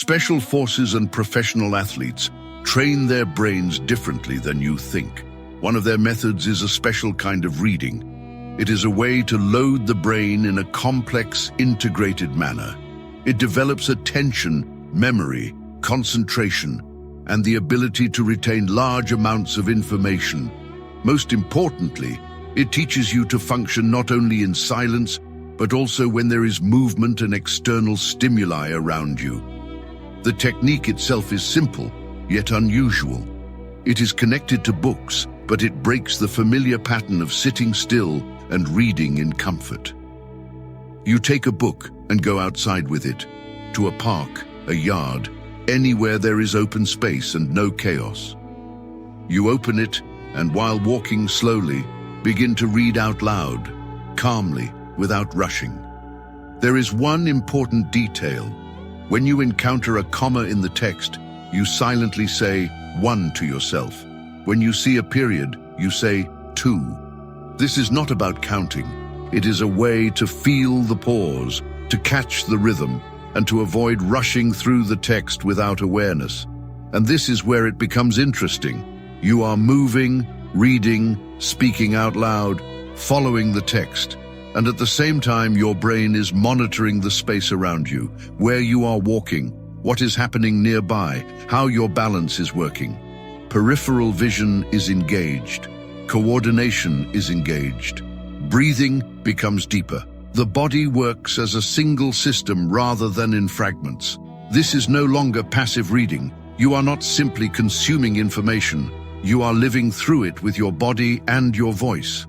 Special forces and professional athletes train their brains differently than you think. One of their methods is a special kind of reading. It is a way to load the brain in a complex, integrated manner. It develops attention, memory, concentration, and the ability to retain large amounts of information. Most importantly, it teaches you to function not only in silence, but also when there is movement and external stimuli around you. The technique itself is simple, yet unusual. It is connected to books, but it breaks the familiar pattern of sitting still and reading in comfort. You take a book and go outside with it, to a park, a yard, anywhere there is open space and no chaos. You open it, and while walking slowly, begin to read out loud, calmly, without rushing. There is one important detail. When you encounter a comma in the text, you silently say 1 to yourself. When you see a period, you say 2. This is not about counting. It is a way to feel the pause, to catch the rhythm, and to avoid rushing through the text without awareness. And this is where it becomes interesting. You are moving, reading, speaking out loud, following the text, and at the same time your brain is monitoring the space around you, where you are walking, what is happening nearby, how your balance is working. Peripheral vision is engaged. Coordination is engaged. Breathing becomes deeper. The body works as a single system rather than in fragments. This is no longer passive reading. You are not simply consuming information. You are living through it with your body and your voice.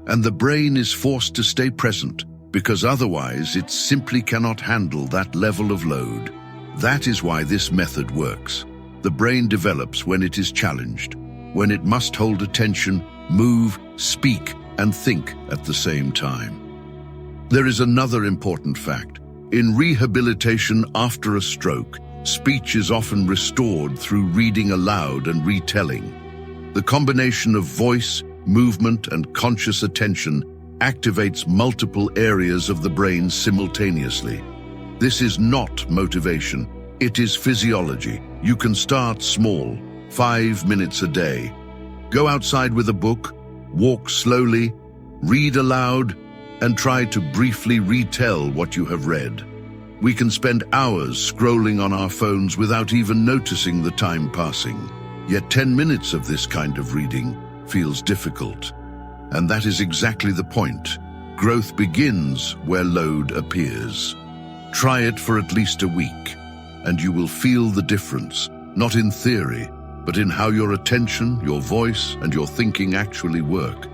And the brain is forced to stay present, because otherwise it simply cannot handle that level of load. That is why this method works. The brain develops when it is challenged, when it must hold attention, move, speak, and think at the same time. There is another important fact. In rehabilitation after a stroke, speech is often restored through reading aloud and retelling. The combination of voice, movement, and conscious attention activates multiple areas of the brain simultaneously. This is not motivation, it is physiology. You can start small, 5 minutes a day. Go outside with a book, walk slowly, read aloud, and try to briefly retell what you have read. We can spend hours scrolling on our phones without even noticing the time passing. Yet 10 minutes of this kind of reading feels difficult. And that is exactly the point. Growth begins where load appears. Try it for at least a week, and you will feel the difference, not in theory, but in how your attention, your voice, and your thinking actually work.